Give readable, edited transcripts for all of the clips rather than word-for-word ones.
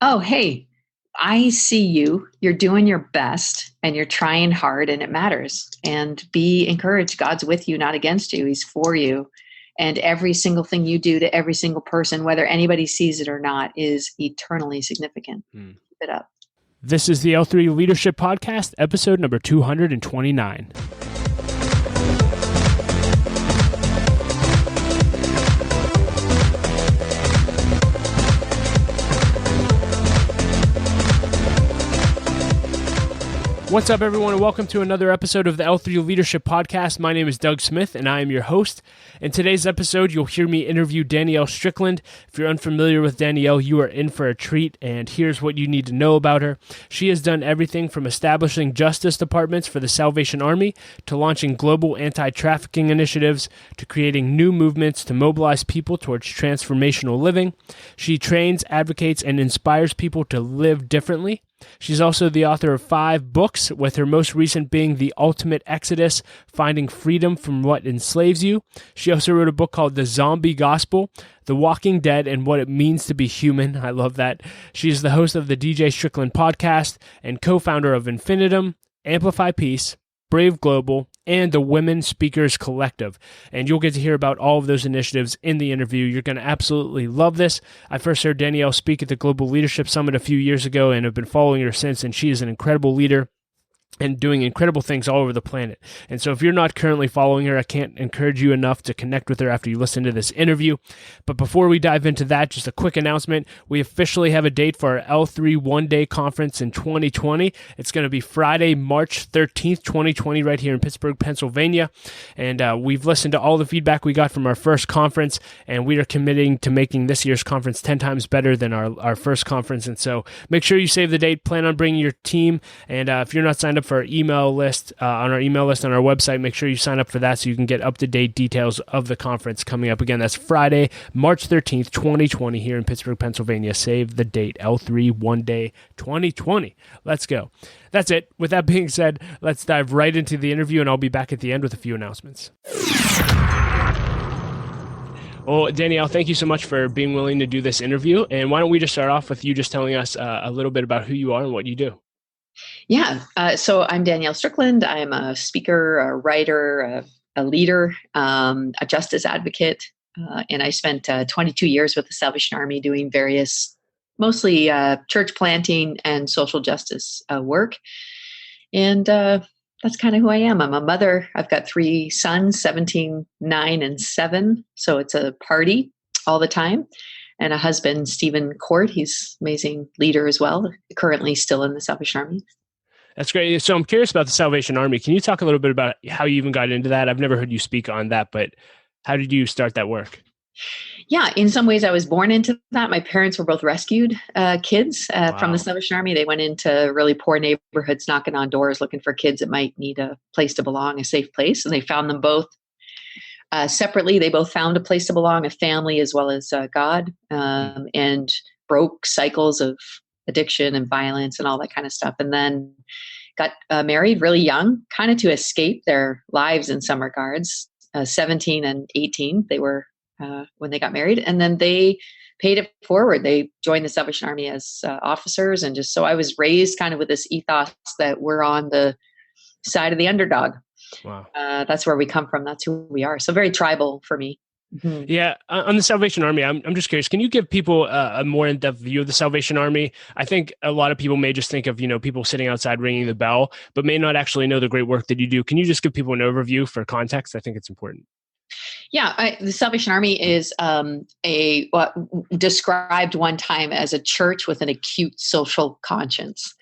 oh, hey, I see you. You're doing your best and you're trying hard and it matters. And be encouraged. God's with you, not against you. He's for you. And every single thing you do to every single person, whether anybody sees it or not, is eternally significant. Keep it up. This is the L3 Leadership Podcast, episode number 229. What's up, everyone, and welcome to another episode of the L3 Leadership Podcast. My name is Doug Smith, and I am your host. In today's episode, you'll hear me interview Danielle Strickland. If you're unfamiliar with Danielle, you are in for a treat, and here's what you need to know about her. She has done everything from establishing justice departments for the Salvation Army, to launching global anti-trafficking initiatives, to creating new movements to mobilize people towards transformational living. She trains, advocates, and inspires people to live differently. She's also the author of 5 books, with her most recent being The Ultimate Exodus, Finding Freedom from What Enslaves You. She also wrote a book called The Zombie Gospel, The Walking Dead and What It Means to Be Human. I love that. She is the host of the DJStrickland Podcast and co-founder of Infinitum, Amplify Peace, Brave Global, and the Women Speakers Collective. And you'll get to hear about all of those initiatives in the interview. You're going to absolutely love this. I first heard Danielle speak at the Global Leadership Summit a few years ago and have been following her since, and she is an incredible leader and doing incredible things all over the planet. And so if you're not currently following her, I can't encourage you enough to connect with her after you listen to this interview. But before we dive into that, just a quick announcement. We officially have a date for our L3 one-day conference in 2020. It's going to be Friday, March 13th, 2020, right here in Pittsburgh, Pennsylvania. And we've listened to all the feedback we got from our first conference, and we are committing to making this year's conference 10 times better than our first conference. And so make sure you save the date, plan on bringing your team, and if you're not signed up for our email list, on our website, make sure you sign up for that so you can get up-to-date details of the conference coming up. Again, that's Friday, March 13th, 2020 here in Pittsburgh, Pennsylvania. Save the date, L3 One Day 2020. Let's go. That's it. With that being said, let's dive right into the interview, and I'll be back at the end with a few announcements. Well, Danielle, thank you so much for being willing to do this interview. And why don't we just start off with you just telling us a little bit about who you are and what you do? Yeah. So I'm Danielle Strickland. I'm a speaker, a writer, a leader, a justice advocate. And I spent 22 years with the Salvation Army doing various, mostly church planting and social justice work. And that's kind of who I am. I'm a mother. I've got 3 sons, 17, 9, and 7. So it's a party all the time. And a husband, Stephen Court. He's an amazing leader as well, currently still in the Salvation Army. That's great. So I'm curious about the Salvation Army. Can you talk a little bit about how you even got into that? I've never heard you speak on that, but how did you start that work? Yeah, in some ways I was born into that. My parents were both rescued kids from the Salvation Army. They went into really poor neighborhoods, knocking on doors, looking for kids that might need a place to belong, a safe place. And they found them both separately. They both found a place to belong, a family as well as God, and broke cycles of addiction and violence and all that kind of stuff. And then got married really young, kind of to escape their lives in some regards. 17 and 18, they were when they got married. And then they paid it forward. They joined the Salvation Army as officers. And just so I was raised kind of with this ethos that we're on the side of the underdog. Wow. That's where we come from. That's who we are. So very tribal for me. Mm-hmm. Yeah. On the Salvation Army, I'm just curious, can you give people a more in-depth view of the Salvation Army? I think a lot of people may just think of, people sitting outside ringing the bell, but may not actually know the great work that you do. Can you just give people an overview for context? I think it's important. Yeah, the Salvation Army is described one time as a church with an acute social conscience.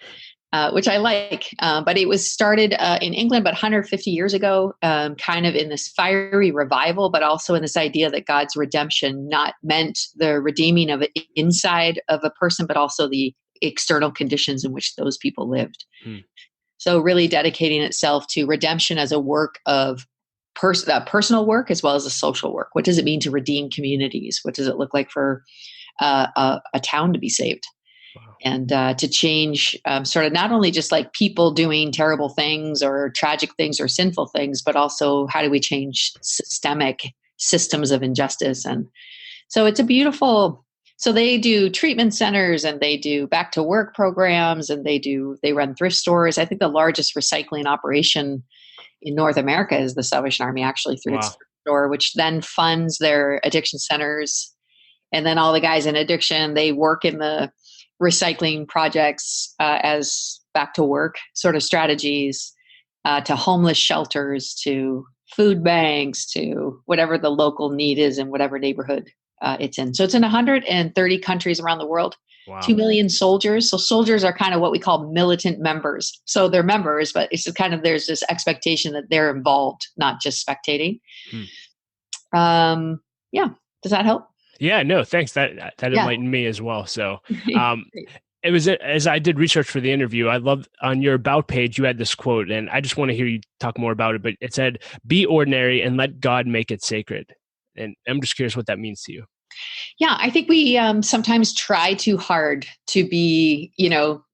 Which I like, but it was started in England about 150 years ago, kind of in this fiery revival, but also in this idea that God's redemption not meant the redeeming of it inside of a person, but also the external conditions in which those people lived. So really dedicating itself to redemption as a work of personal work as well as a social work. What does it mean to redeem communities? What does it look like for a town to be saved? And to change sort of not only just like people doing terrible things or tragic things or sinful things, but also how do we change systemic systems of injustice? And so it's a beautiful So they do treatment centers and they do back to work programs and they run thrift stores. I think the largest recycling operation in North America is the Salvation Army, actually, through its store, which then funds their addiction centers. And then all the guys in addiction, they work in the recycling projects as back to work sort of strategies, to homeless shelters, to food banks, to whatever the local need is in whatever neighborhood it's in. So it's in 130 countries around the world. Wow. 2 million soldiers. So soldiers are kind of what we call militant members. So they're members, but it's kind of, there's this expectation that they're involved, not just spectating. Yeah. Does that help? Yeah, no, thanks. That enlightened me as well. So, it was, as I did research for the interview, I love on your about page, you had this quote, and I just want to hear you talk more about it, but it said, "Be ordinary and let God make it sacred." And I'm just curious what that means to you. Yeah, I think we sometimes try too hard to be,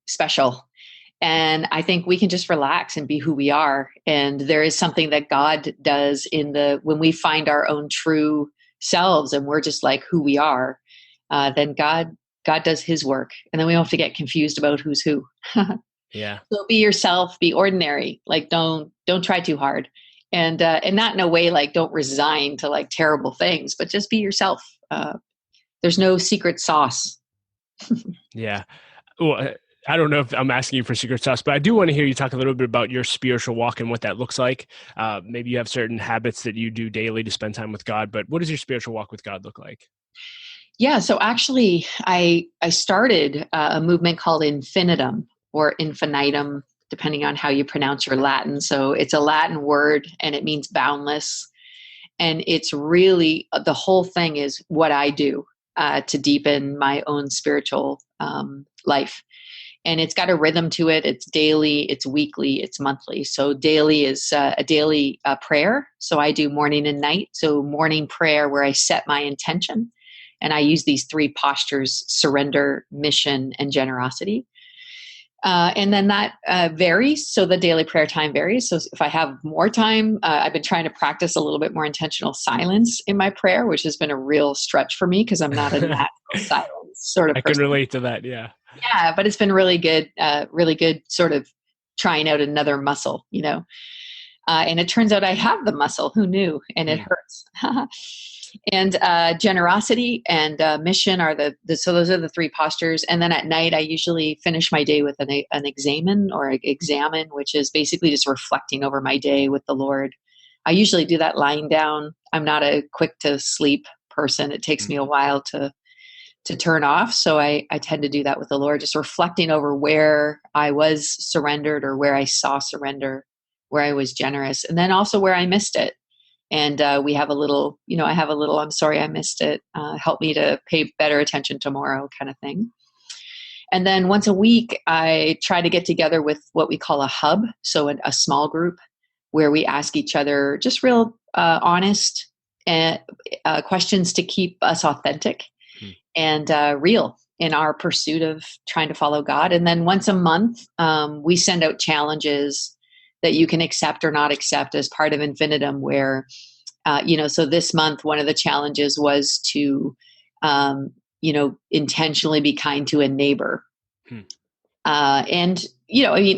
special. And I think we can just relax and be who we are. And there is something that God does when we find our own true selves and we're just like who we are, then God does his work. And then we don't have to get confused about who's who. Yeah. So be yourself, be ordinary. Like don't try too hard. And not in a way like don't resign to like terrible things, but just be yourself. There's no secret sauce. Yeah. Well, I don't know if I'm asking you for secret sauce, but I do want to hear you talk a little bit about your spiritual walk and what that looks like. Maybe you have certain habits that you do daily to spend time with God, but what does your spiritual walk with God look like? Yeah. So actually I started a movement called Infinitum or Infinitum, depending on how you pronounce your Latin. So it's a Latin word and it means boundless. And it's really, the whole thing is what I do to deepen my own spiritual life. And it's got a rhythm to it. It's daily, it's weekly, it's monthly. So daily is a daily prayer. So I do morning and night. So morning prayer where I set my intention. And I use these 3 postures: surrender, mission, and generosity. And then that varies. So the daily prayer time varies. So if I have more time, I've been trying to practice a little bit more intentional silence in my prayer, which has been a real stretch for me because I'm not a natural silence sort of person. I can relate to that. Yeah. Yeah. But it's been really good sort of trying out another muscle, and it turns out I have the muscle. Who knew? And it hurts. And generosity and mission are so those are the 3 postures. And then at night, I usually finish my day with an examen, which is basically just reflecting over my day with the Lord. I usually do that lying down. I'm not a quick to sleep person. It takes me a while to turn off. So I tend to do that with the Lord, just reflecting over where I was surrendered or where I saw surrender, where I was generous, and then also where I missed it. And we have a little, I have a little, I'm sorry I missed it. Help me to pay better attention tomorrow kind of thing. And then once a week, I try to get together with what we call a hub. So a small group where we ask each other just real honest questions to keep us authentic and real in our pursuit of trying to follow God. And then once a month, we send out challenges that you can accept or not accept as part of Infinitum where, so this month, one of the challenges was to, intentionally be kind to a neighbor. And,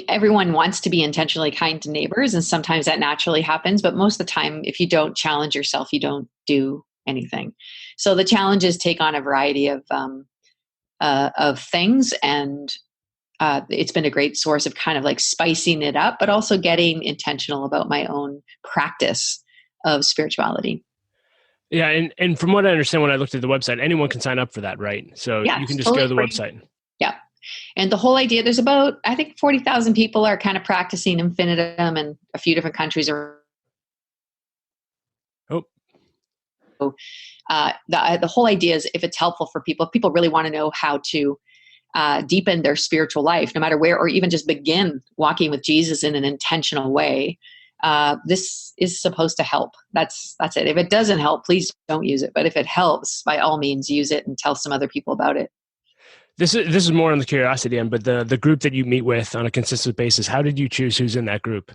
everyone wants to be intentionally kind to neighbors and sometimes that naturally happens, but most of the time, if you don't challenge yourself, you don't do anything. So the challenges take on a variety of things and, it's been a great source of kind of like spicing it up, but also getting intentional about my own practice of spirituality. Yeah. And from what I understand, when I looked at the website, anyone can sign up for that, right? So you can just go to the website. Yeah. And the whole idea, there's about, I think 40,000 people are kind of practicing Infinitum in a few different countries. The whole idea is if it's helpful for people, if people really want to know how to deepen their spiritual life, no matter where, or even just begin walking with Jesus in an intentional way. This is supposed to help. That's it. If it doesn't help, please don't use it. But if it helps, by all means, use it and tell some other people about it. This is more on the curiosity end, but the group that you meet with on a consistent basis, how did you choose who's in that group?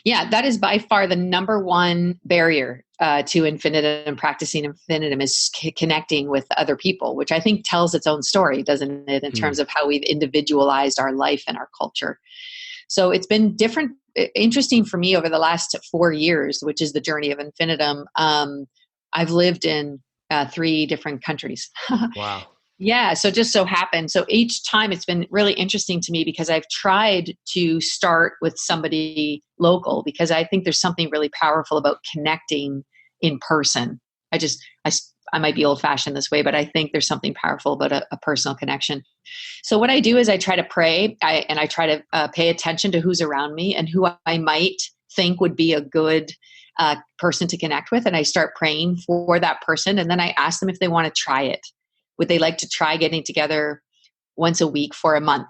Yeah, that is by far the number one barrier to infinitum and practicing infinitum is connecting with other people, which I think tells its own story, doesn't it, in terms of how we've individualized our life and our culture. So it's been interesting for me over the last 4 years, which is the journey of infinitum. I've lived in 3 different countries. Wow. Yeah. So just so happened. So each time it's been really interesting to me because I've tried to start with somebody local because I think there's something really powerful about connecting in person. I might be old fashioned this way, but I think there's something powerful about a personal connection. So what I do is I try to pray and I try to pay attention to who's around me and who I might think would be a good person to connect with. And I start praying for that person. And then I ask them if they want to try it. Would they like to try getting together once a week for a month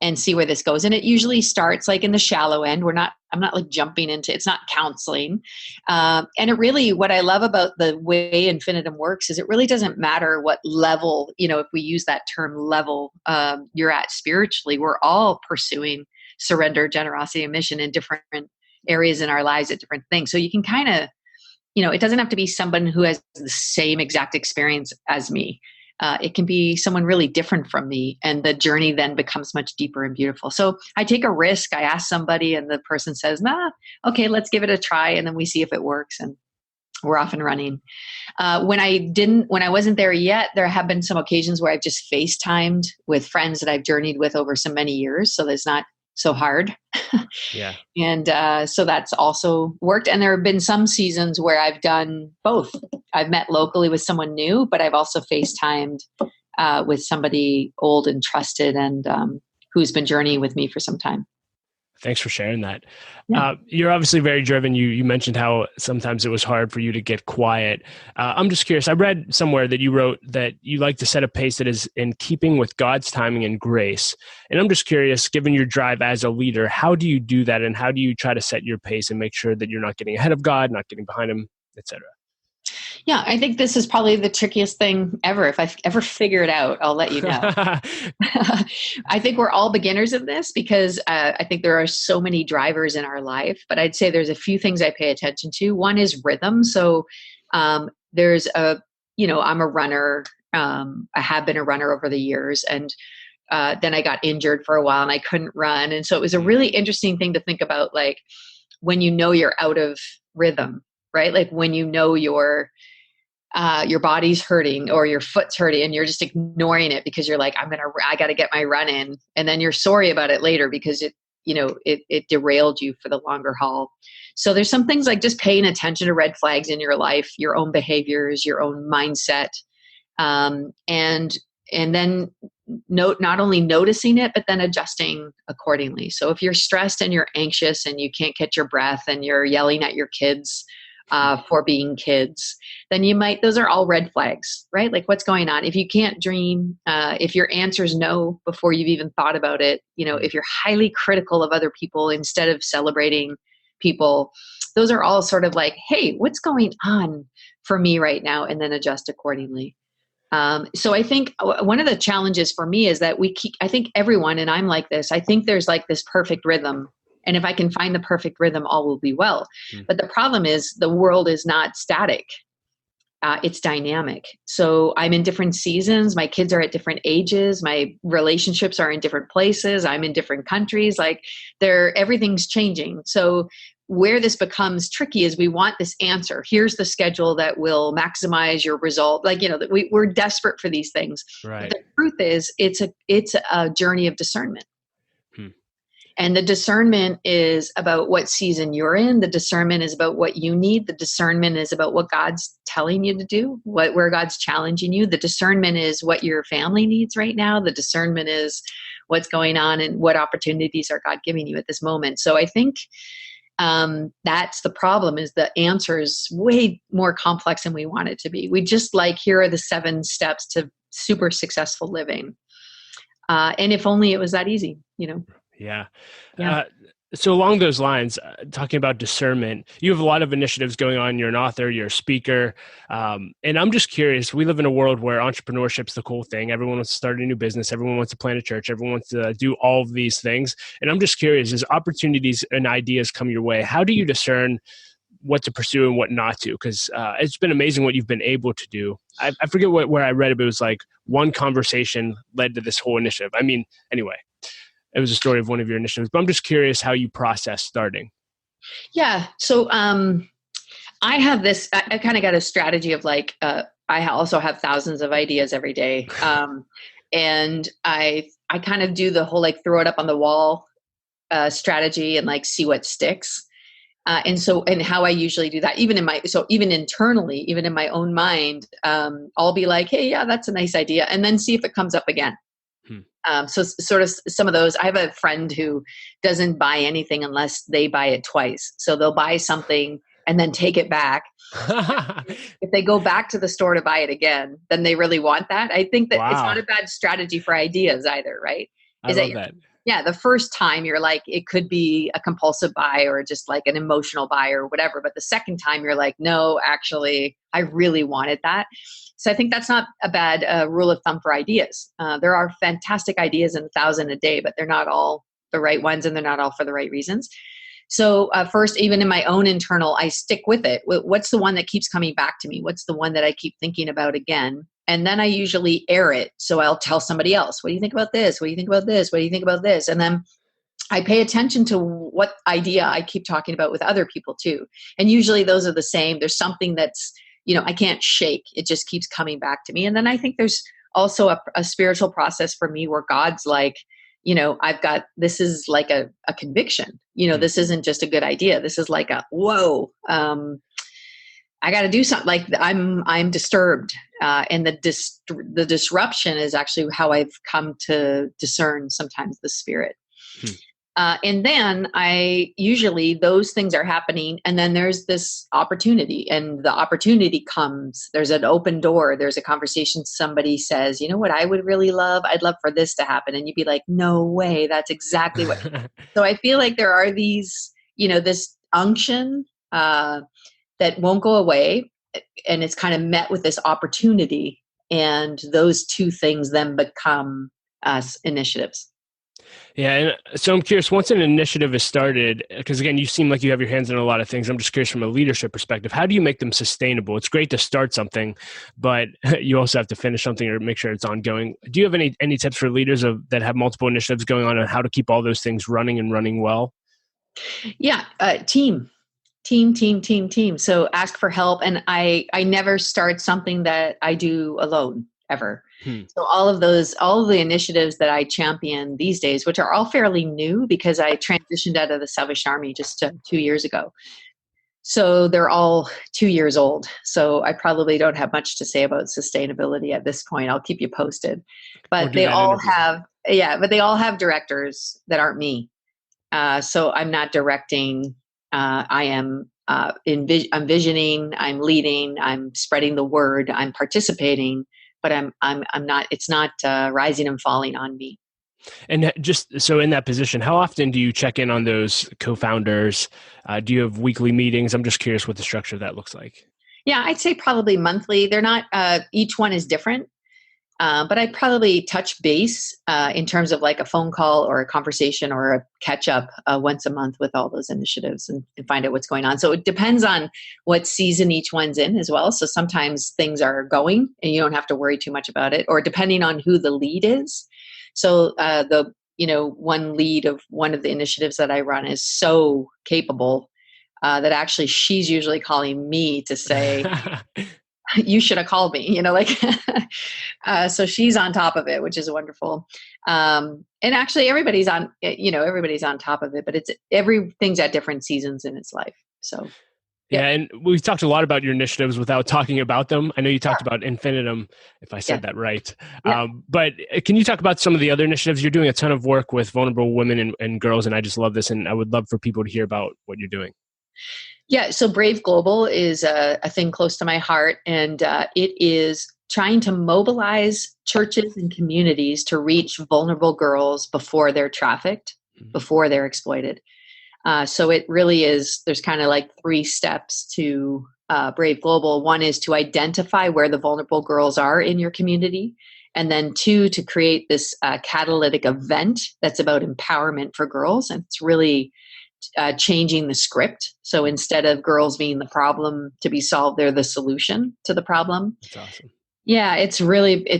and see where this goes? And it usually starts like in the shallow end. I'm not like jumping into, it's not counseling. And it really, what I love about the way infinitum works is it really doesn't matter what level, if we use that term level, you're at spiritually, we're all pursuing surrender, generosity, and mission in different areas in our lives at different things. So you can kind of, it doesn't have to be someone who has the same exact experience as me. It can be someone really different from me, and the journey then becomes much deeper and beautiful. So I take a risk. I ask somebody and the person says, nah, okay, let's give it a try. And then we see if it works and we're off and running. When I wasn't there yet, there have been some occasions where I've just FaceTimed with friends that I've journeyed with over so many years. So that's not so hard. Yeah. And so that's also worked. And there have been some seasons where I've done both. I've met locally with someone new, but I've also FaceTimed with somebody old and trusted and who's been journeying with me for some time. Thanks for sharing that. Yeah. You're obviously very driven. You mentioned how sometimes it was hard for you to get quiet. I'm just curious. I read somewhere that you wrote that you like to set a pace that is in keeping with God's timing and grace. And I'm just curious, given your drive as a leader, how do you do that? And how do you try to set your pace and make sure that you're not getting ahead of God, not getting behind him, etc.? Yeah, I think this is probably the trickiest thing ever. If I ever figure it out, I'll let you know. I think we're all beginners of this because I think there are so many drivers in our life. But I'd say there's a few things I pay attention to. One is rhythm. So I'm a runner. I have been a runner over the years. And then I got injured for a while and I couldn't run. And so it was a really interesting thing to think about, like when you're out of rhythm, right? Like when your body's hurting or your foot's hurting and you're just ignoring it because you're like, I got to get my run in. And then you're sorry about it later because it derailed you for the longer haul. So there's some things like just paying attention to red flags in your life, your own behaviors, your own mindset. And then not only noticing it, but then adjusting accordingly. So if you're stressed and you're anxious and you can't catch your breath and you're yelling at your kids, for being kids, then those are all red flags, right? Like what's going on? If you can't dream, if your answer is no before you've even thought about it, if you're highly critical of other people instead of celebrating people, those are all sort of like, hey, what's going on for me right now? And then adjust accordingly. So I think one of the challenges for me is that I think everyone, and I'm like this, I think there's like this perfect rhythm. And if I can find the perfect rhythm, all will be well. But the problem is the world is not static. It's dynamic. So I'm in different seasons. My kids are at different ages. My relationships are in different places. I'm in different countries. Like everything's changing. So where this becomes tricky is we want this answer. Here's the schedule that will maximize your result. Like, we're desperate for these things. Right. But the truth is it's a journey of discernment. And the discernment is about what season you're in. The discernment is about what you need. The discernment is about what God's telling you to do, where God's challenging you. The discernment is what your family needs right now. The discernment is what's going on and what opportunities are God giving you at this moment. So I think that's the problem, is the answer is way more complex than we want it to be. We just here are the 7 steps to super successful living. And if only it was that easy, Yeah. So along those lines, talking about discernment, you have a lot of initiatives going on. You're an author, you're a speaker. And I'm just curious, we live in a world where entrepreneurship's the cool thing. Everyone wants to start a new business. Everyone wants to plant a church. Everyone wants to do all of these things. And I'm just curious, as opportunities and ideas come your way, how do you discern what to pursue and what not to? Because it's been amazing what you've been able to do. I forget where I read it, but it was like one conversation led to this whole initiative. I mean, anyway. It was a story of one of your initiatives, but I'm just curious how you process starting. Yeah. So I have this, I kind of got a strategy of like, I also have thousands of ideas every day. And I kind of do the whole, like, throw it up on the wall strategy and like see what sticks. And how I usually do that, even internally, even in my own mind, I'll be like, hey, yeah, that's a nice idea. And then see if it comes up again. So sort of some of those, I have a friend who doesn't buy anything unless they buy it twice. So they'll buy something and then take it back. If they go back to the store to buy it again, then they really want that. I think that It's not a bad strategy for ideas either, right? I love that. Yeah, the first time you're like, it could be a compulsive buy or just like an emotional buy or whatever. But the second time you're like, no, actually, I really wanted that. So I think that's not a bad rule of thumb for ideas. There are fantastic ideas in 1,000 a day, but they're not all the right ones and they're not all for the right reasons. So first, even in my own internal, I stick with it. What's the one that keeps coming back to me? What's the one that I keep thinking about again? And then I usually air it. So I'll tell somebody else, what do you think about this? What do you think about this? What do you think about this? And then I pay attention to what idea I keep talking about with other people too. And usually those are the same. There's something that's, I can't shake. It just keeps coming back to me. And then I think there's also a spiritual process for me where God's like, this is like a conviction. This isn't just a good idea. This is like whoa, I got to do something. Like I'm disturbed. And the disruption is actually how I've come to discern sometimes the spirit. And then those things are happening. And then there's this opportunity, and the opportunity comes. There's an open door. There's a conversation. Somebody says, you know what I would really love? I'd love for this to happen. And you'd be like, no way. That's exactly what. So I feel like there are these, this unction that won't go away. And it's kind of met with this opportunity. And those two things then become initiatives. Yeah. And so I'm curious, once an initiative is started, because again, you seem like you have your hands in a lot of things. I'm just curious from a leadership perspective, how do you make them sustainable? It's great to start something, but you also have to finish something or make sure it's ongoing. Do you have any tips for leaders that have multiple initiatives going on how to keep all those things running and running well? Yeah. Team. So ask for help. And I never start something that I do alone ever. So all of the initiatives that I champion these days, which are all fairly new because I transitioned out of the Salvation Army just 2 years ago. So they're all 2 years old. So I probably don't have much to say about sustainability at this point. I'll keep you posted. But they all have directors that aren't me. So I'm not directing. I am I'm visioning, I'm leading, I'm spreading the word, I'm participating, but I'm not, it's not rising and falling on me. And just so in that position, how often do you check in on those co-founders? Do you have weekly meetings? I'm just curious what the structure of that looks like. Yeah, I'd say probably monthly. They're not, each one is different. But I probably touch base in terms of like a phone call or a conversation or a catch up once a month with all those initiatives and find out what's going on. So it depends on what season each one's in as well. So sometimes things are going and you don't have to worry too much about it, or depending on who the lead is. So one lead of one of the initiatives that I run is so capable that actually she's usually calling me to say, you should have called me, so she's on top of it, which is wonderful. And actually everybody's on top of it, but everything's at different seasons in its life. So. Yeah. And we've talked a lot about your initiatives without talking about them. I know you talked about Infinitum, if I said that right. Yeah. But can you talk about some of the other initiatives? You're doing a ton of work with vulnerable women and girls, and I just love this. And I would love for people to hear about what you're doing. Yeah, so Brave Global is a thing close to my heart, and it is trying to mobilize churches and communities to reach vulnerable girls before they're trafficked, before they're exploited. So it really is, there's kind of like 3 steps to Brave Global. One is to identify where the vulnerable girls are in your community. And then 2, to create this catalytic event that's about empowerment for girls. And it's really changing the script. So instead of girls being the problem to be solved, they're the solution to the problem. That's awesome. Yeah, it's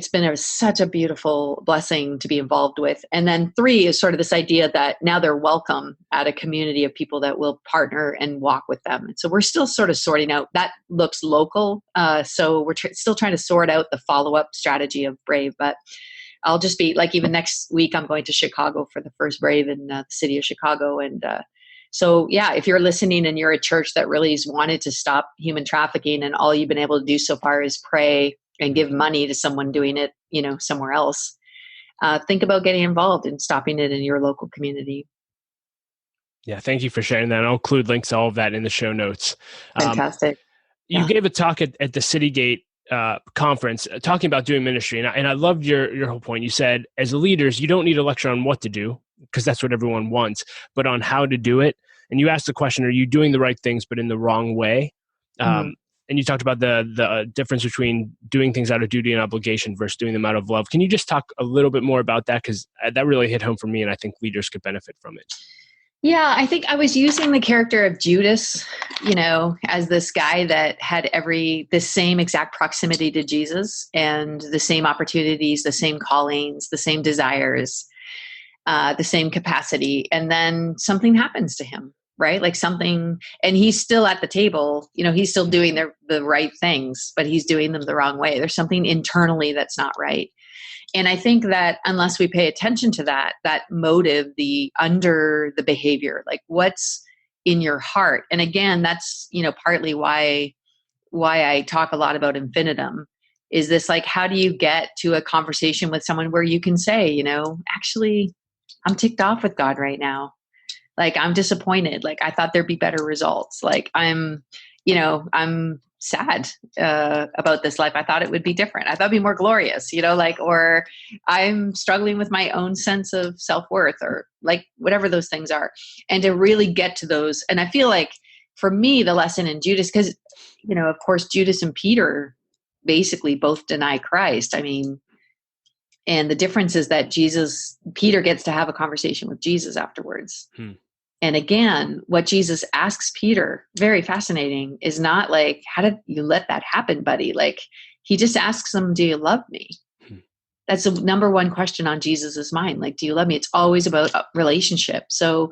been such a beautiful blessing to be involved with. And then 3 is sort of this idea that now they're welcome at a community of people that will partner and walk with them. And so we're still sort of sorting out, that looks local. So we're still trying to sort out the follow-up strategy of Brave, but I'll just be like, even next week, I'm going to Chicago for the first Brave in the city of Chicago. And so, yeah, if you're listening and you're a church that really has wanted to stop human trafficking and all you've been able to do so far is pray and give money to someone doing it, somewhere else, think about getting involved and stopping it in your local community. Yeah, thank you for sharing that. I'll include links to all of that in the show notes. Fantastic. You gave a talk at the Citygate conference talking about doing ministry. And I loved your whole point. You said, as leaders, you don't need a lecture on what to do, because that's what everyone wants, but on how to do it. And you asked the question, are you doing the right things, but in the wrong way? And you talked about the difference between doing things out of duty and obligation versus doing them out of love. Can you just talk a little bit more about that? Because that really hit home for me, and I think leaders could benefit from it. Yeah, I think I was using the character of Judas, as this guy that had the same exact proximity to Jesus and the same opportunities, the same callings, the same desires, the same capacity. And then something happens to him, right? Like something, and he's still at the table, he's still doing the right things, but he's doing them the wrong way. There's something internally that's not right. And I think that unless we pay attention to that motive, under the behavior, like what's in your heart. And again, that's, partly why I talk a lot about Infinitum, is this like, how do you get to a conversation with someone where you can say, actually, I'm ticked off with God right now. Like, I'm disappointed. Like, I thought there'd be better results. Like, I'm sad about this life. I thought it would be different. I thought it'd be more glorious, or I'm struggling with my own sense of self-worth, or like whatever those things are. And to really get to those. And I feel like for me, the lesson in Judas, because, of course, Judas and Peter basically both deny Christ. I mean, and the difference is that Peter gets to have a conversation with Jesus afterwards. And again, what Jesus asks Peter, very fascinating, is not like, how did you let that happen, buddy? Like, he just asks him, do you love me? That's the number one question on Jesus's mind. Like, do you love me? It's always about a relationship. So,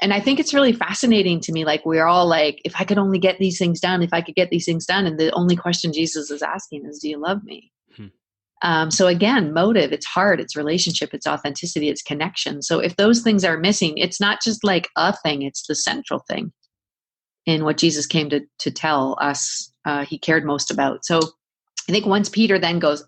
and I think it's really fascinating to me. Like, we're all like, if I could only get these things done, if I could get these things done. And the only question Jesus is asking is, do you love me? So again, motive, it's heart, it's relationship, it's authenticity, it's connection. So if those things are missing, it's not just like a thing, it's the central thing in what Jesus came to tell us he cared most about. So I think once Peter then goes,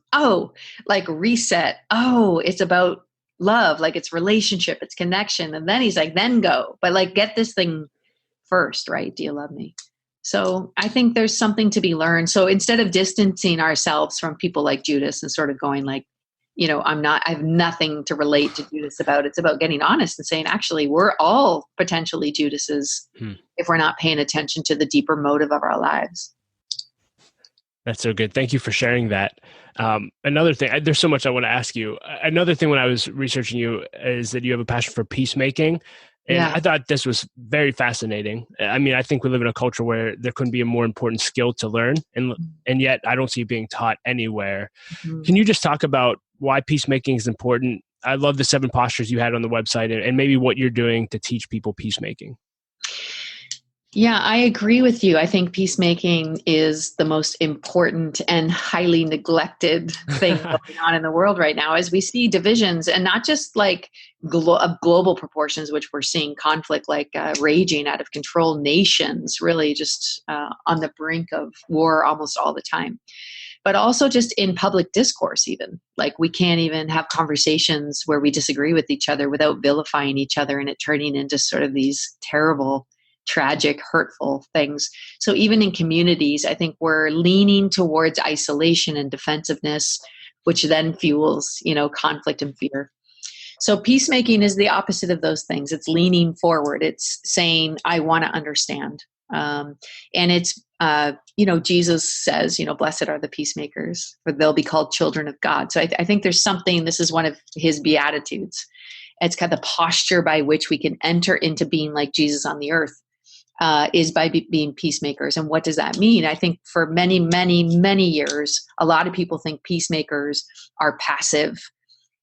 like reset, it's about love, like it's relationship, it's connection. And then he's like, then go, but like get this thing first, right? Do you love me? So I think there's something to be learned. So instead of distancing ourselves from people like Judas and sort of going like, I have nothing to relate to Judas about. It's about getting honest and saying, actually, we're all potentially Judases if we're not paying attention to the deeper motive of our lives. That's so good. Thank you for sharing that. Another thing, there's so much I want to ask you. Another thing when I was researching you is that you have a passion for peacemaking. And I thought this was very fascinating. I mean, I think we live in a culture where there couldn't be a more important skill to learn. And yet I don't see it being taught anywhere. Can you just talk about why peacemaking is important? I love the 7 postures you had on the website and maybe what you're doing to teach people peacemaking. Yeah, I agree with you. I think peacemaking is the most important and highly neglected thing going on in the world right now, as we see divisions, and not just like global proportions, which we're seeing conflict like raging out of control, nations really just on the brink of war almost all the time, but also just in public discourse even. Like, we can't even have conversations where we disagree with each other without vilifying each other and it turning into sort of these terrible, tragic, hurtful things. So even in communities, I think we're leaning towards isolation and defensiveness, which then fuels, conflict and fear. So peacemaking is the opposite of those things. It's leaning forward. It's saying, I want to understand. And it's, Jesus says, blessed are the peacemakers, for they'll be called children of God. So I think there's something, this is one of his beatitudes. It's kind of the posture by which we can enter into being like Jesus on the earth, is by being peacemakers. And what does that mean? I think for many, many, many years, a lot of people think peacemakers are passive.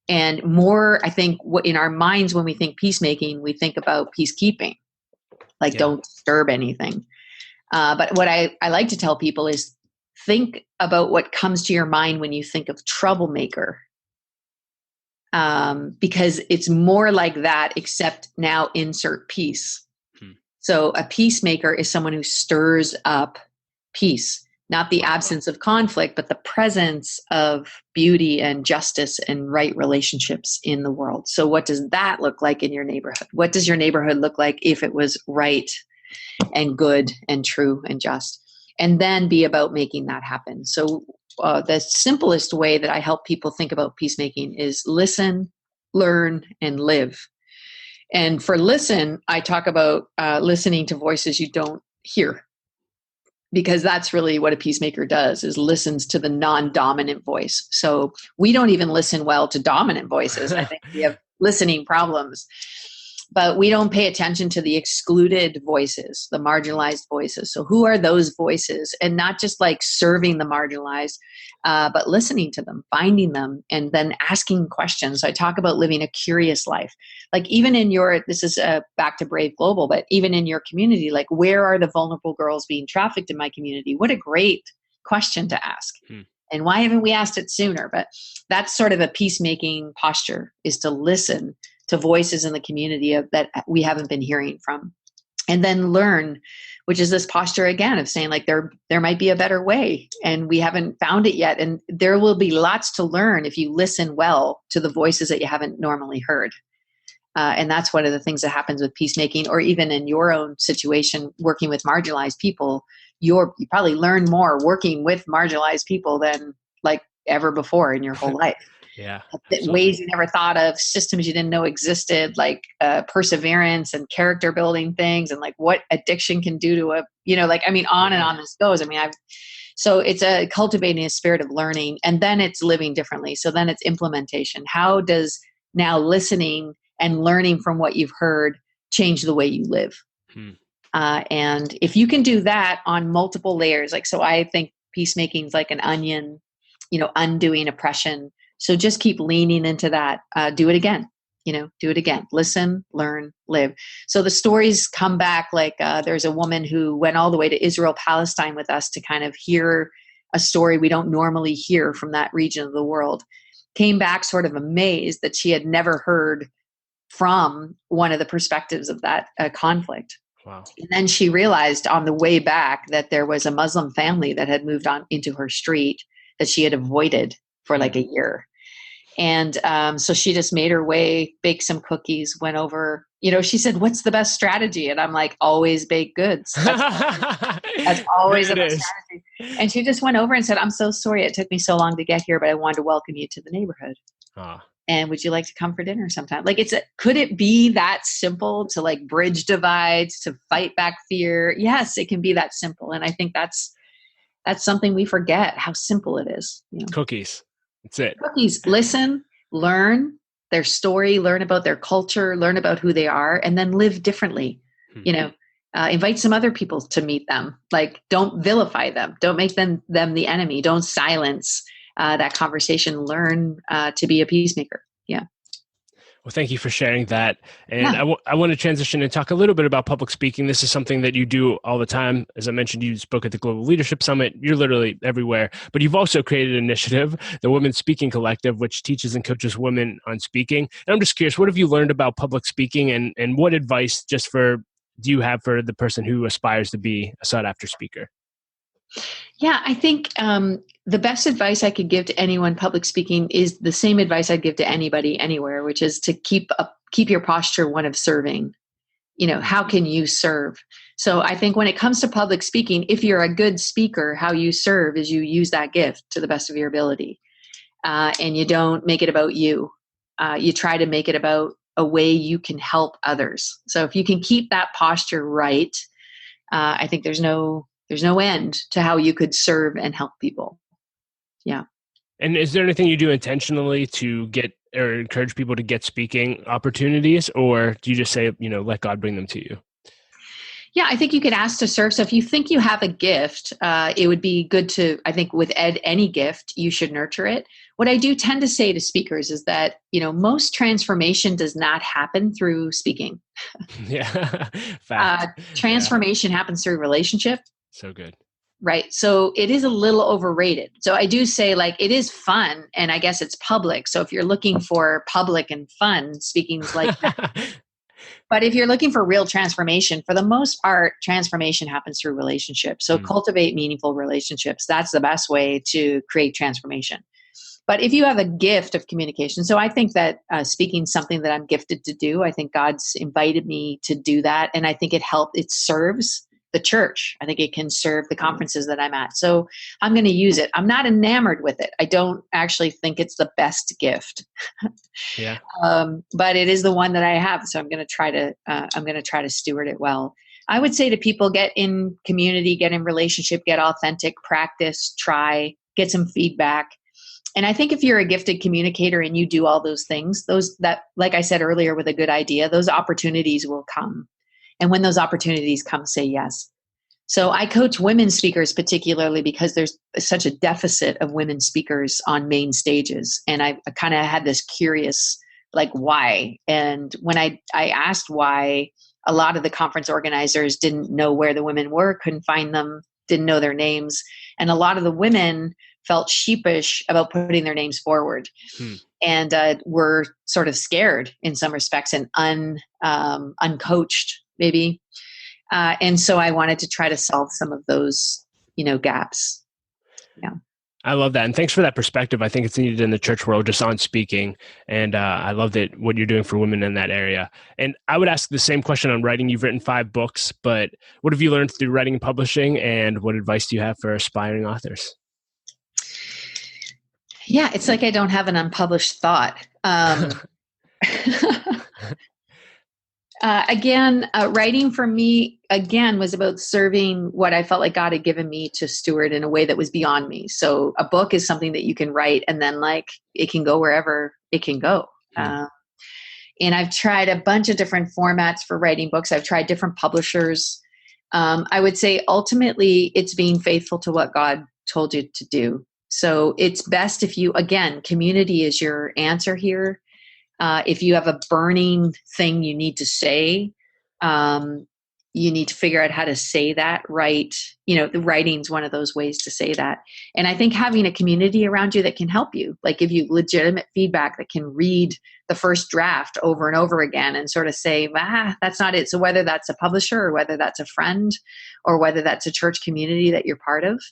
And more, I think, in our minds, when we think peacemaking, we think about peacekeeping, like don't disturb anything. But what I like to tell people is think about what comes to your mind when you think of troublemaker. Because it's more like that, except now insert peace. So a peacemaker is someone who stirs up peace, not the absence of conflict, but the presence of beauty and justice and right relationships in the world. So what does that look like in your neighborhood? What does your neighborhood look like if it was right and good and true and just? And then be about making that happen. So the simplest way that I help people think about peacemaking is listen, learn, and live. And for listen, I talk about listening to voices you don't hear. Because that's really what a peacemaker does, is listens to the non-dominant voice. So we don't even listen well to dominant voices. I think we have listening problems. But we don't pay attention to the excluded voices, the marginalized voices. So who are those voices? And not just like serving the marginalized, but listening to them, finding them, and then asking questions. So I talk about living a curious life. Like even in this is back to Brave Global, but even in your community, like where are the vulnerable girls being trafficked in my community? What a great question to ask. And why haven't we asked it sooner? But that's sort of a peacemaking posture, is to listen to voices in the community that we haven't been hearing from. And then learn, which is this posture again of saying like there might be a better way and we haven't found it yet. And there will be lots to learn if you listen well to the voices that you haven't normally heard. And that's one of the things that happens with peacemaking, or even in your own situation, working with marginalized people. You probably learn more working with marginalized people than like ever before in your whole life. Yeah. Ways you never thought of, systems you didn't know existed, like perseverance and character building things, and like what addiction can do to on and on this goes. So it's a cultivating a spirit of learning, and then it's living differently. So then it's implementation. How does now listening and learning from what you've heard change the way you live? And if you can do that on multiple layers, so I think peacemaking is like an onion, undoing oppression. So just keep leaning into that. Do it again. Do it again. Listen, learn, live. So the stories come back like there's a woman who went all the way to Israel, Palestine with us to kind of hear a story we don't normally hear from that region of the world. Came back sort of amazed that she had never heard from one of the perspectives of that conflict. Wow. And then she realized on the way back that there was a Muslim family that had moved on into her street that she had avoided for like a year. And so she just made her way, baked some cookies, went over, she said, what's the best strategy? And I'm like, always bake goods. That's always the best strategy. And she just went over and said, I'm so sorry it took me so long to get here, but I wanted to welcome you to the neighborhood. And would you like to come for dinner sometime? Like could it be that simple to like bridge divides, to fight back fear? Yes, it can be that simple. And I think that's something we forget, how simple it is. Cookies. That's it. Cookies. Listen, learn their story, learn about their culture, learn about who they are, and then live differently. Invite some other people to meet them. Like, don't vilify them. Don't make them the enemy. Don't silence that conversation. Learn to be a peacemaker. Yeah. Well, thank you for sharing that. And I want to transition and talk a little bit about public speaking. This is something that you do all the time. As I mentioned, you spoke at the Global Leadership Summit. You're literally everywhere. But you've also created an initiative, the Women Speaking Collective, which teaches and coaches women on speaking. And I'm just curious, what have you learned about public speaking, and what advice do you have for the person who aspires to be a sought-after speaker? Yeah, I think the best advice I could give to anyone public speaking is the same advice I'd give to anybody anywhere, which is to keep your posture one of serving. How can you serve? So I think when it comes to public speaking, if you're a good speaker, how you serve is you use that gift to the best of your ability, and you don't make it about you. you try to make it about a way you can help others. So if you can keep that posture right, I think there's no end to how you could serve and help people. Yeah. And is there anything you do intentionally to get or encourage people to get speaking opportunities, or do you just say, let God bring them to you? Yeah, I think you could ask to serve. So if you think you have a gift, it would be good to, I think with any gift, you should nurture it. What I do tend to say to speakers is that, most transformation does not happen through speaking. Yeah. Fact. Transformation happens through relationship. So good. Right. So it is a little overrated. So I do say it is fun, and I guess it's public. So if you're looking for public and fun, speaking's like that. But if you're looking for real transformation, for the most part, transformation happens through relationships. So cultivate meaningful relationships. That's the best way to create transformation. But if you have a gift of communication, so I think that speaking is something that I'm gifted to do. I think God's invited me to do that. And I think it serves the church. I think it can serve the conferences that I'm at. So I'm going to use it. I'm not enamored with it. I don't actually think it's the best gift. Yeah. But it is the one that I have. So I'm going to try to steward it well. I would say to people, get in community, get in relationship, get authentic, practice, try, get some feedback. And I think if you're a gifted communicator and you do all those things, like I said earlier, with a good idea, those opportunities will come. And when those opportunities come, say yes. So I coach women speakers particularly because there's such a deficit of women speakers on main stages. And I kind of had this curious, why? And when I asked why, a lot of the conference organizers didn't know where the women were, couldn't find them, didn't know their names. And a lot of the women felt sheepish about putting their names forward. And were sort of scared in some respects and uncoached, maybe. And so I wanted to try to solve some of those, gaps. Yeah. I love that. And thanks for that perspective. I think it's needed in the church world, just on speaking. And I love what you're doing for women in that area. And I would ask the same question on writing. You've written 5 books, but what have you learned through writing and publishing? And what advice do you have for aspiring authors? Yeah, it's like I don't have an unpublished thought. Writing for me, was about serving what I felt like God had given me to steward in a way that was beyond me. So a book is something that you can write and then it can go wherever it can go. And I've tried a bunch of different formats for writing books. I've tried different publishers. I would say ultimately it's being faithful to what God told you to do. So it's best if community is your answer here. If you have a burning thing you need to say, you need to figure out how to say that right. The writing's one of those ways to say that. And I think having a community around you that can help you, give you legitimate feedback, that can read the first draft over and over again and sort of say, that's not it. So whether that's a publisher or whether that's a friend or whether that's a church community that you're part of.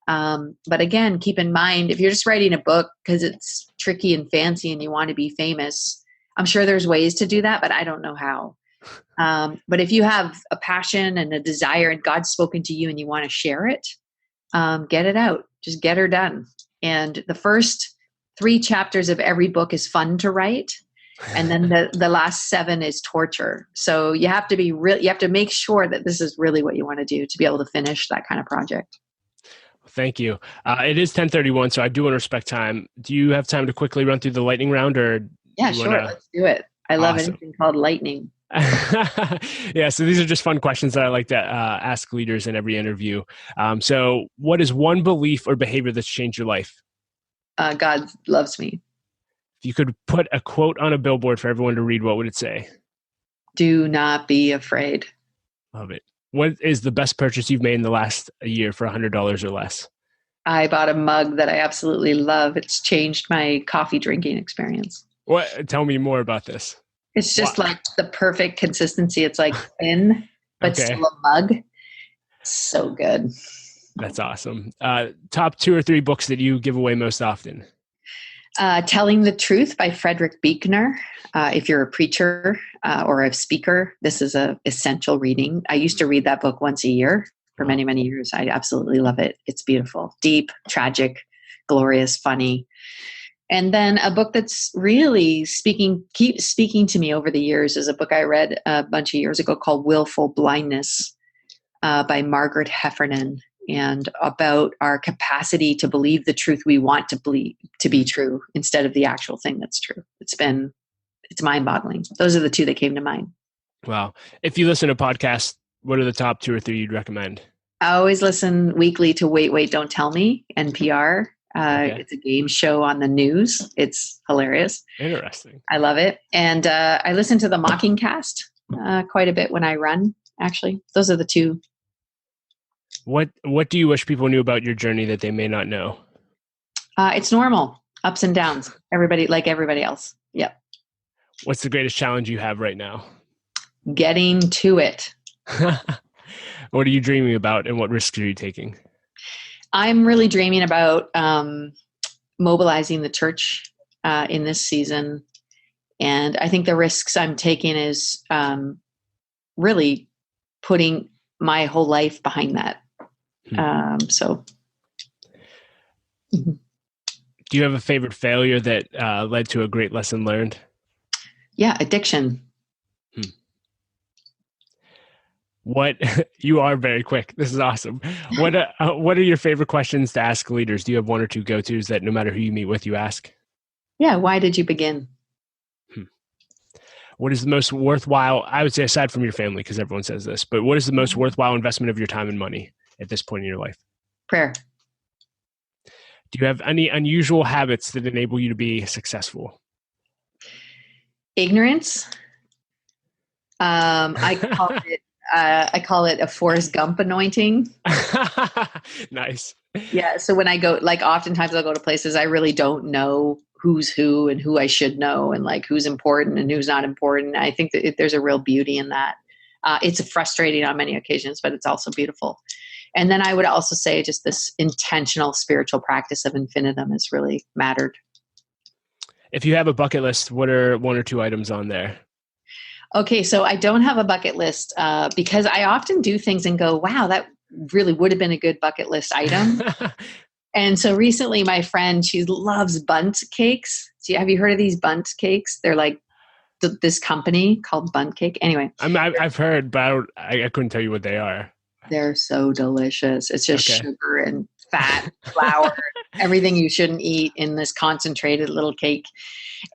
But again, keep in mind, if you're just writing a book because it's tricky and fancy and you want to be famous, I'm sure there's ways to do that, but I don't know how. But if you have a passion and a desire and God's spoken to you and you want to share it, get it out, just get her done. And the first 3 chapters of every book is fun to write. And then the last 7 is torture. So you have to you have to make sure that this is really what you want to do to be able to finish that kind of project. Thank you. It is 10:31, so I do want to respect time. Do you have time to quickly run through the lightning round, or? Yeah, sure. Let's do it. I love anything called lightning. Yeah, so these are just fun questions that I like to ask leaders in every interview. So what is one belief or behavior that's changed your life? God loves me. If you could put a quote on a billboard for everyone to read, what would it say? Do not be afraid. Love it. What is the best purchase you've made in the last year for $100 or less? I bought a mug that I absolutely love. It's changed my coffee drinking experience. What? Tell me more about this. It's just the perfect consistency. It's thin, but still a mug. So good. That's awesome. Top 2 or 3 books that you give away most often? Telling the Truth by Frederick Buechner. If you're a preacher or a speaker, this is an essential reading. I used to read that book once a year for many, many years. I absolutely love it. It's beautiful, deep, tragic, glorious, funny. And then a book that's really keeps speaking to me over the years is a book I read a bunch of years ago called Willful Blindness by Margaret Heffernan, and about our capacity to believe the truth we want to believe to be true instead of the actual thing that's true. It's mind-boggling. Those are the two that came to mind. Wow. If you listen to podcasts, what are the top 2 or 3 you'd recommend? I always listen weekly to Wait, Don't Tell Me, NPR. Okay. It's a game show on the news. It's hilarious. Interesting. I love it. And I listen to the Mockingcast quite a bit when I run, actually. Those are the 2. What do you wish people knew about your journey that they may not know? It's normal. Ups and downs. Everybody, like everybody else. Yep. What's the greatest challenge you have right now? Getting to it. What are you dreaming about, and what risks are you taking? I'm really dreaming about mobilizing the church in this season. And I think the risks I'm taking is really putting my whole life behind that. Do you have a favorite failure that led to a great lesson learned? Yeah, addiction. What you are very quick. This is awesome. What are your favorite questions to ask leaders? Do you have 1 or 2 go-tos that no matter who you meet with, you ask? Yeah. Why did you begin? What is the most worthwhile, I would say aside from your family, because everyone says this, but what is the most worthwhile investment of your time and money at this point in your life? Prayer. Do you have any unusual habits that enable you to be successful? Ignorance. I call it a Forrest Gump anointing. Nice. Yeah. So when I go, like oftentimes I'll go to places I really don't know who's who and who I should know, and like who's important and who's not important. I think that there's a real beauty in that. It's frustrating on many occasions, but it's also beautiful. And then I would also say just this intentional spiritual practice of infinitum has really mattered. If you have a bucket list, what are 1 or 2 items on there? Okay, so I don't have a bucket list because I often do things and go, wow, that really would have been a good bucket list item. And so recently my friend, she loves bundt cakes. So have you heard of these bundt cakes? They're like this company called Bundt Cake. Anyway. I've heard, but I couldn't tell you what they are. They're so delicious. It's just sugar and fat, flour, everything you shouldn't eat in this concentrated little cake.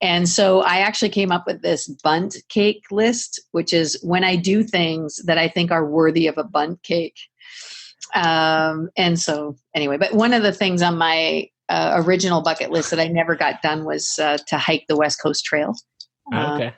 And so I actually came up with this bundt cake list, which is when I do things that I think are worthy of a bundt cake. And so anyway, but one of the things on my original bucket list that I never got done was to hike the West Coast Trail. Okay.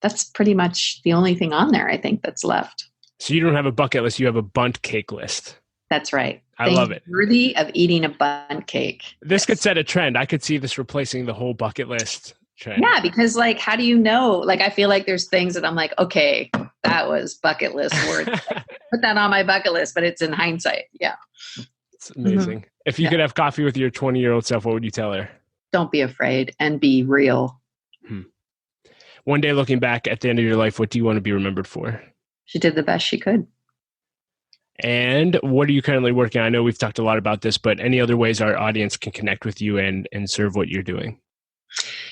That's pretty much the only thing on there, I think, that's left. So you don't have a bucket list, you have a bundt cake list. That's right. I love it. Worthy of eating a bundt cake. This could set a trend. I could see this replacing the whole bucket list trend. Yeah, because like, how do you know? Like, I feel like there's things that I'm like, okay, that was bucket list worth. Like, put that on my bucket list, but it's in hindsight. Yeah. It's amazing. Mm-hmm. If you could have coffee with your 20-year-old self, what would you tell her? Don't be afraid and be real. One day looking back at the end of your life, what do you want to be remembered for? She did the best she could. And what are you currently working on? I know we've talked a lot about this, but any other ways our audience can connect with you and serve what you're doing?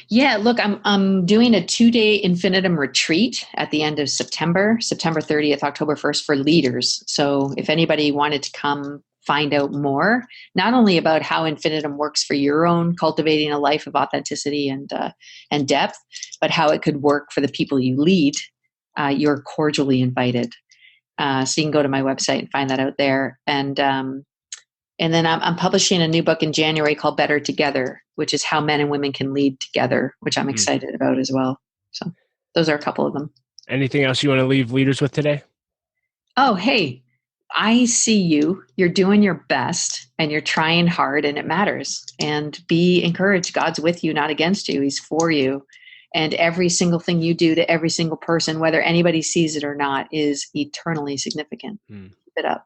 Yeah, look, I'm doing a 2-day Infinitum retreat at the end of September 30th, October 1st for leaders. So if anybody wanted to come find out more, not only about how Infinitum works for your own cultivating a life of authenticity and depth, but how it could work for the people you lead, you're cordially invited. So you can go to my website and find that out there. And then I'm publishing a new book in January called Better Together, which is how men and women can lead together, which I'm excited about as well. So those are a couple of them. Anything else you want to leave leaders with today? Oh, hey, I see you. You're doing your best and you're trying hard and it matters. And be encouraged. God's with you, not against you. He's for you. And every single thing you do to every single person, whether anybody sees it or not, is eternally significant. Keep it up.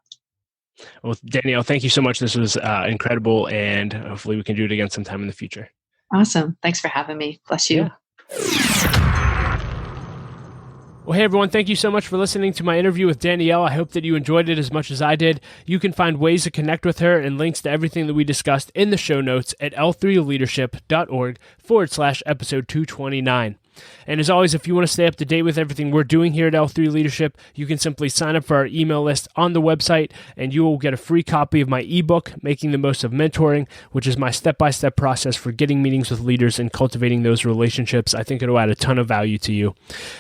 Well, Danielle, thank you so much. This was incredible. And hopefully we can do it again sometime in the future. Awesome. Thanks for having me. Bless you. Yeah. Well, hey, everyone, thank you so much for listening to my interview with Danielle. I hope that you enjoyed it as much as I did. You can find ways to connect with her and links to everything that we discussed in the show notes at l3leadership.org/episode 229. And as always, if you want to stay up to date with everything we're doing here at L3 Leadership, you can simply sign up for our email list on the website, and you will get a free copy of my ebook, Making the Most of Mentoring, which is my step-by-step process for getting meetings with leaders and cultivating those relationships. I think it'll add a ton of value to you.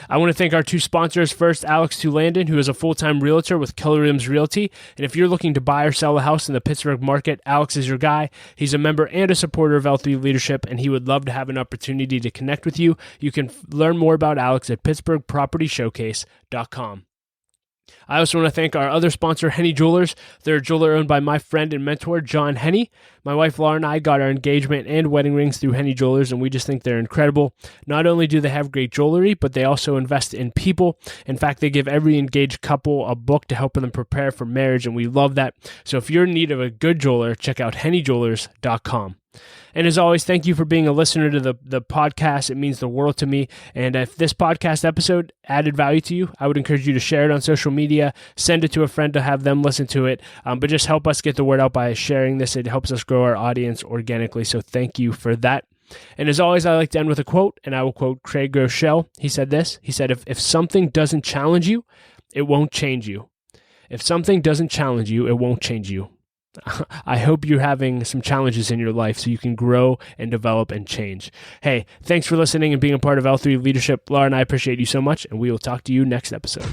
I want to thank our two sponsors. First, Alex Toulandon, who is a full-time realtor with Keller Williams Realty. And if you're looking to buy or sell a house in the Pittsburgh market, Alex is your guy. He's a member and a supporter of L3 Leadership, and he would love to have an opportunity to connect with you. You can learn more about Alex at pittsburghpropertyshowcase.com. I also want to thank our other sponsor, Henny Jewelers. They're a jeweler owned by my friend and mentor, John Henny. My wife, Laura, and I got our engagement and wedding rings through Henny Jewelers, and we just think they're incredible. Not only do they have great jewelry, but they also invest in people. In fact, they give every engaged couple a book to help them prepare for marriage, and we love that. So if you're in need of a good jeweler, check out hennyjewelers.com. And as always, thank you for being a listener to the podcast. It means the world to me. And if this podcast episode added value to you, I would encourage you to share it on social media, send it to a friend to have them listen to it. But just help us get the word out by sharing this. It helps us grow our audience organically. So thank you for that. And as always, I like to end with a quote, and I will quote Craig Groeschel. He said this. He said, if something doesn't challenge you, it won't change you. If something doesn't challenge you, it won't change you. I hope you're having some challenges in your life so you can grow and develop and change. Hey, thanks for listening and being a part of L3 Leadership. Laura and I appreciate you so much, and we will talk to you next episode.